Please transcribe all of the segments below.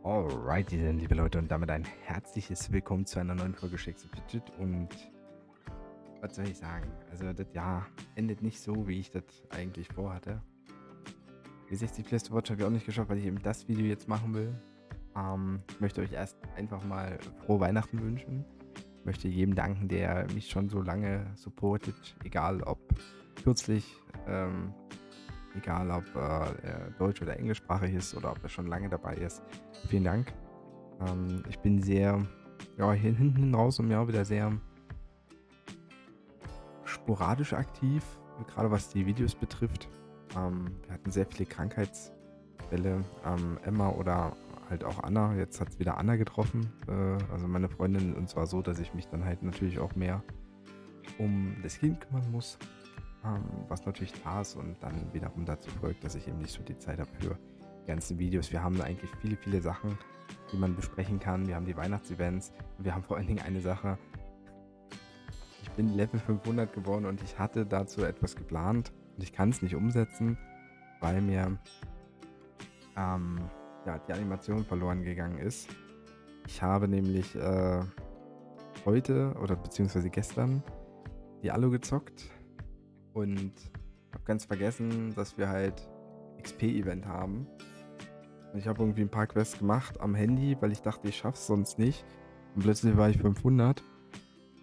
Alrighty dann, liebe Leute, und damit ein herzliches Willkommen zu einer neuen Folge Shakes and Fidget. Und was soll ich sagen? Also, das Jahr endet nicht so, wie ich das eigentlich vorhatte. Die 60 Playste Watch habe ich auch nicht geschafft, weil ich eben das Video jetzt machen will. Ich möchte euch erst einfach mal frohe Weihnachten wünschen. Ich möchte jedem danken, der mich schon so lange supportet, egal ob kürzlich, egal ob er deutsch- oder englischsprachig ist oder ob er schon lange dabei ist. Vielen Dank. Ich bin sehr, ja, hier hinten raus im Jahr wieder sehr sporadisch aktiv, gerade was die Videos betrifft. Wir hatten sehr viele Krankheitsfälle. Emma oder halt auch Anna. Jetzt hat es wieder Anna getroffen, also meine Freundin. Und zwar so, dass ich mich dann halt natürlich auch mehr um das Kind kümmern muss, was natürlich da ist und dann wiederum dazu folgt, dass ich eben nicht so die Zeit habe für die ganzen Videos. Wir haben eigentlich viele, viele Sachen, die man besprechen kann. Wir haben die Weihnachtsevents und wir haben vor allen Dingen eine Sache. Ich bin Level 500 geworden und ich hatte dazu etwas geplant und ich kann es nicht umsetzen, weil mir ja, die Animation verloren gegangen ist. Ich habe nämlich heute oder beziehungsweise gestern die Alu gezockt und habe ganz vergessen, dass wir halt XP-Event haben. Und ich habe irgendwie ein paar Quests gemacht am Handy, weil ich dachte, ich schaff's sonst nicht. Und plötzlich war ich 500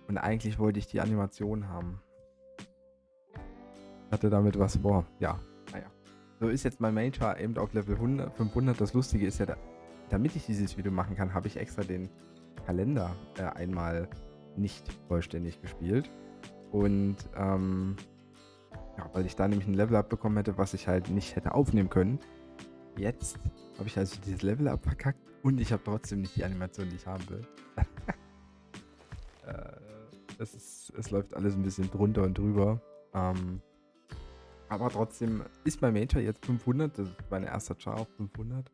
und eigentlich wollte ich die Animation haben. Hatte damit was vor. Ja, naja. So ist jetzt mein Main-Char eben auf Level 100, 500. Das Lustige ist ja, damit ich dieses Video machen kann, habe ich extra den Kalender einmal nicht vollständig gespielt. Und ja, weil ich da nämlich ein Level-Up bekommen hätte, was ich halt nicht hätte aufnehmen können. Jetzt habe ich also dieses Level-Up verkackt und ich habe trotzdem nicht die Animation, die ich haben will. Es läuft alles ein bisschen drunter und drüber. Aber trotzdem ist mein Major jetzt 500. Das ist mein erster Char auf 500.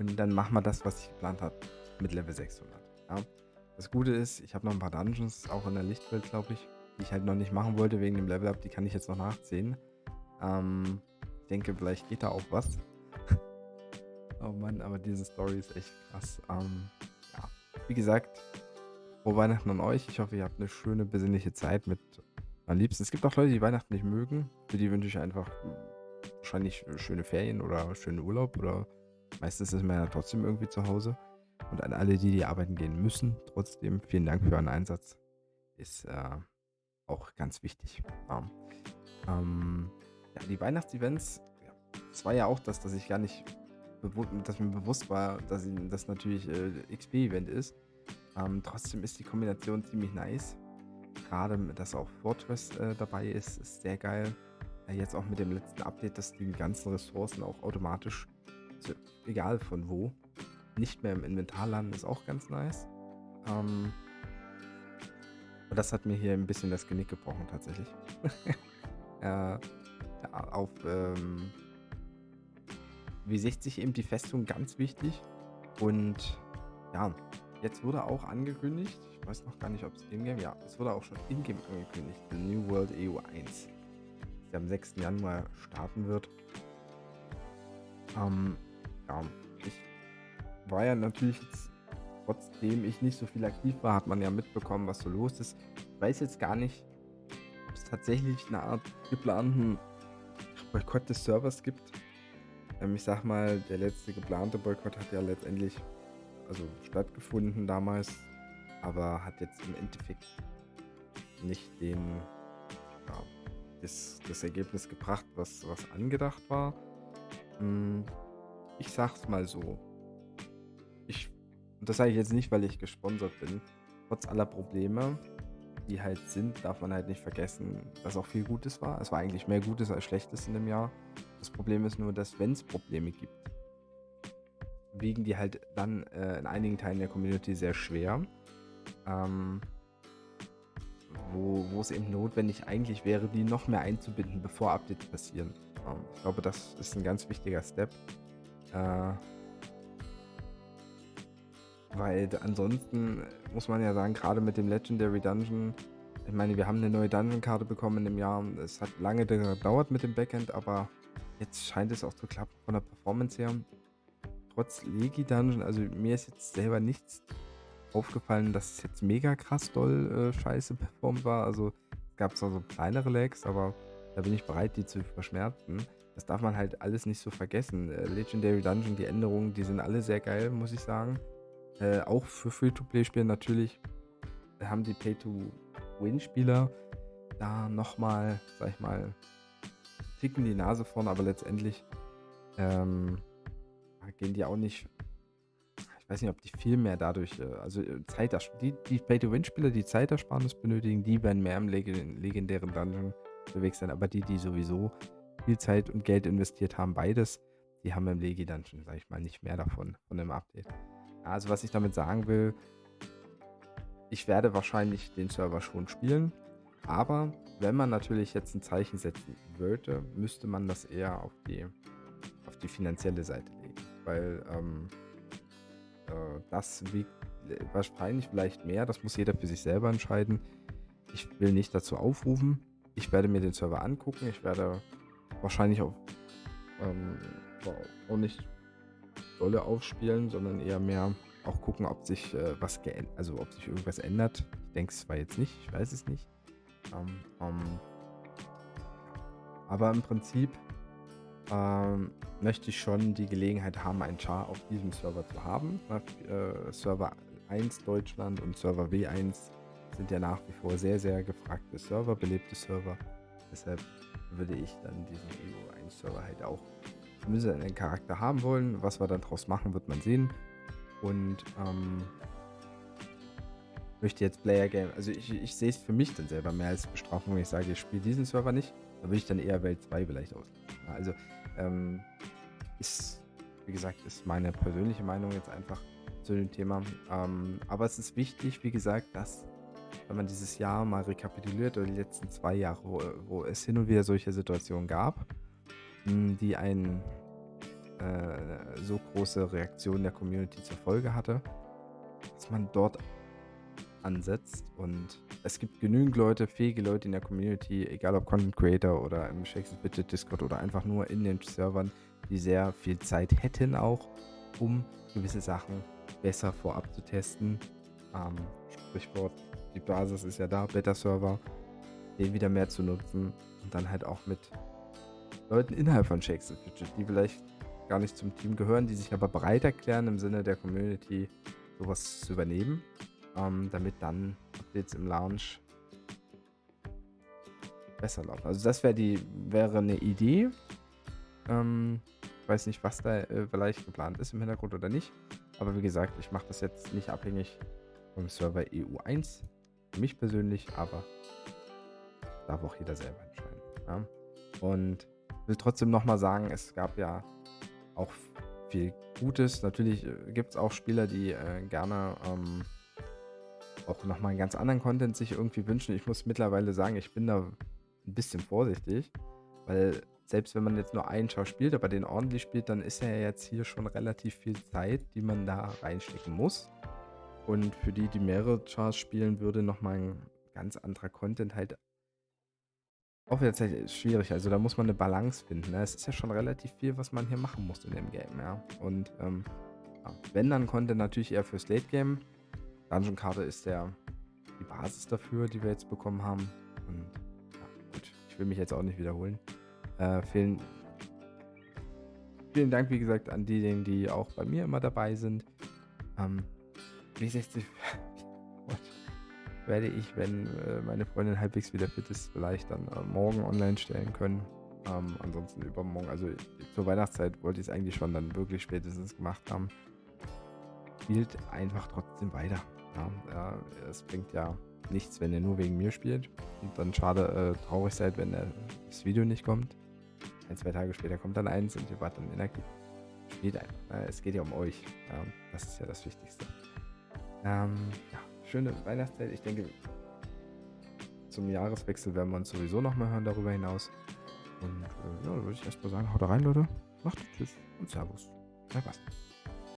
Und dann machen wir das, was ich geplant habe, mit Level 600. Ja. Das Gute ist, ich habe noch ein paar Dungeons, auch in der Lichtwelt, glaube ich, die ich halt noch nicht machen wollte wegen dem Level-Up. Die kann ich jetzt noch nachziehen. Ich denke, vielleicht geht da auch was. Oh Mann, aber diese Story ist echt krass. Ja, wie gesagt, frohe Weihnachten an euch. Ich hoffe, ihr habt eine schöne, besinnliche Zeit mit meinen Liebsten. Es gibt auch Leute, die Weihnachten nicht mögen. Für die wünsche ich einfach wahrscheinlich schöne Ferien oder schönen Urlaub. Oder meistens ist man ja trotzdem irgendwie zu Hause. Und an alle, die arbeiten gehen müssen, trotzdem vielen Dank für euren Einsatz. Ist auch ganz wichtig. Ja, die Weihnachtsevents, ja, das war ja auch das, dass ich gar nicht, dass mir bewusst war, dass das natürlich XP-Event ist. Trotzdem ist die Kombination ziemlich nice. Gerade, dass auch Fortress dabei ist sehr geil. Jetzt auch mit dem letzten Update, dass die ganzen Ressourcen auch automatisch, also egal von wo, nicht mehr im Inventar landen, ist auch ganz nice. Und das hat mir hier ein bisschen das Genick gebrochen tatsächlich. Ja, auf W60 eben die Festung ganz wichtig. Und ja, jetzt wurde auch angekündigt, ich weiß noch gar nicht, ob es in-game, ja, es wurde auch schon in-game angekündigt, The New World EU1, der am 6. Januar starten wird. Ja, ich war ja natürlich jetzt, trotzdem ich nicht so viel aktiv war, hat man ja mitbekommen, was so los ist. Ich weiß jetzt gar nicht, ob es tatsächlich eine Art geplanten Boykott des Servers gibt. Ich sag mal, der letzte geplante Boykott hat ja letztendlich also stattgefunden damals, aber hat jetzt im Endeffekt nicht ja, das Ergebnis gebracht, was angedacht war. Ich sag's mal so. Und das sage ich jetzt nicht, weil ich gesponsert bin. Trotz aller Probleme, die halt sind, darf man halt nicht vergessen, dass auch viel Gutes war. Es war eigentlich mehr Gutes als Schlechtes in dem Jahr. Das Problem ist nur, dass wenn es Probleme gibt, wiegen die halt dann in einigen Teilen der Community sehr schwer. Wo es eben notwendig eigentlich wäre, die noch mehr einzubinden, bevor Updates passieren. Ich glaube, das ist ein ganz wichtiger Step. Weil ansonsten muss man ja sagen, gerade mit dem Legendary Dungeon, ich meine, wir haben eine neue Dungeon-Karte bekommen in dem Jahr. Es hat lange gedauert mit dem Backend, aber jetzt scheint es auch zu klappen von der Performance her. trotz Legi Dungeon, also mir ist jetzt selber nichts aufgefallen, dass es jetzt mega krass doll scheiße performt war. Also es gab zwar so kleinere Lags, aber da bin ich bereit, die zu verschmerzen. Das darf man halt alles nicht so vergessen. Legendary Dungeon, die Änderungen, die sind alle sehr geil, muss ich sagen. Auch für Free-to-Play-Spiele natürlich haben die Pay-to-Win-Spieler da nochmal, sag ich mal, ticken die Nase vorn, aber letztendlich gehen die auch nicht, ich weiß nicht, ob die viel mehr dadurch, also die Pay-to-Win-Spieler, die Zeitersparnis benötigen, die werden mehr im legendären Dungeon unterwegs sein, aber die sowieso viel Zeit und Geld investiert haben, beides, die haben im Legi-Dungeon, sag ich mal, nicht mehr davon, von dem Update. Ja, also was ich damit sagen will, ich werde wahrscheinlich den Server schon spielen, aber wenn man natürlich jetzt ein Zeichen setzen würde, müsste man das eher auf die finanzielle Seite legen, weil das wiegt wahrscheinlich vielleicht mehr, das muss jeder für sich selber entscheiden. Ich will nicht dazu aufrufen, ich werde mir den Server angucken, ich werde wahrscheinlich ähm, auch nicht dolle aufspielen, sondern eher mehr auch gucken, ob sich also ob sich irgendwas ändert. Ich denke es zwar jetzt nicht, ich weiß es nicht. Ähm, ähm, aber im Prinzip möchte ich schon die Gelegenheit haben, einen Char auf diesem Server zu haben. Server 1 Deutschland und Server W1 sind ja nach wie vor sehr, sehr gefragte Server, belebte Server. Deshalb würde ich dann diesen EU1-Server halt auch zumindest einen Charakter haben wollen. Was wir dann draus machen, wird man sehen. Und möchte jetzt Player Game, also ich sehe es für mich dann selber mehr als Bestrafung, wenn ich sage, ich spiele diesen Server nicht. Da würde ich dann eher Welt 2 vielleicht aus. Also ist, wie gesagt, ist meine persönliche Meinung jetzt einfach zu dem Thema. Aber es ist wichtig, wie gesagt, dass, wenn man dieses Jahr mal rekapituliert oder die letzten 2 Jahre, wo es hin und wieder solche Situationen gab, die so große Reaktion der Community zur Folge hatte, dass man dort ansetzt, und es gibt genügend Leute, fähige Leute in der Community, egal ob Content Creator oder im Shakespeare Widget Discord oder einfach nur in den Servern, die sehr viel Zeit hätten auch, um gewisse Sachen besser vorab zu testen. Sprichwort, die Basis ist ja da, Beta-Server, den wieder mehr zu nutzen und dann halt auch mit Leuten innerhalb von Shakespeare Widget, die vielleicht gar nicht zum Team gehören, die sich aber bereit erklären, im Sinne der Community sowas zu übernehmen, damit dann Updates im Launch besser laufen. Also das wäre eine Idee. Ich weiß nicht, was da vielleicht geplant ist im Hintergrund oder nicht. Aber wie gesagt, ich mache das jetzt nicht abhängig vom Server EU1. Für mich persönlich, aber darf auch jeder selber entscheiden. Ja? Und will trotzdem nochmal sagen, es gab ja auch viel Gutes. Natürlich gibt es auch Spieler, die gerne auch nochmal einen ganz anderen Content sich irgendwie wünschen. Ich muss mittlerweile sagen, ich bin da ein bisschen vorsichtig, weil selbst wenn man jetzt nur einen Char spielt, aber den ordentlich spielt, dann ist ja jetzt hier schon relativ viel Zeit, die man da reinstecken muss. Und für die mehrere Chars spielen, würde nochmal ein ganz anderer Content halt auch jetzt schwierig. Also da muss man eine Balance finden. Ne? Es ist ja schon relativ viel, was man hier machen muss in dem Game, ja. Und ja, wenn, dann Content natürlich eher fürs Late Game. Dungeon-Karte ist die Basis dafür, die wir jetzt bekommen haben. Und ja, gut, ich will mich jetzt auch nicht wiederholen. Vielen Dank, wie gesagt, an diejenigen, die auch bei mir immer dabei sind. W60 werde ich, wenn meine Freundin halbwegs wieder fit ist, vielleicht dann morgen online stellen können. Ansonsten übermorgen, also zur Weihnachtszeit wollte ich es eigentlich schon dann wirklich spätestens gemacht haben. Spielt einfach trotzdem weiter. Ja, es bringt ja nichts, wenn ihr nur wegen mir spielt und dann traurig seid, wenn das Video nicht kommt. 1-2 Tage später kommt dann eins und ihr wart dann inaktiv. Spielt einfach. Es geht ja um euch. Ja, das ist ja das Wichtigste. Ja, schöne Weihnachtszeit. Ich denke, zum Jahreswechsel werden wir uns sowieso nochmal hören darüber hinaus. Und ja, dann würde ich erstmal sagen, haut rein, Leute. Macht tschüss und Servus. Bye, bye.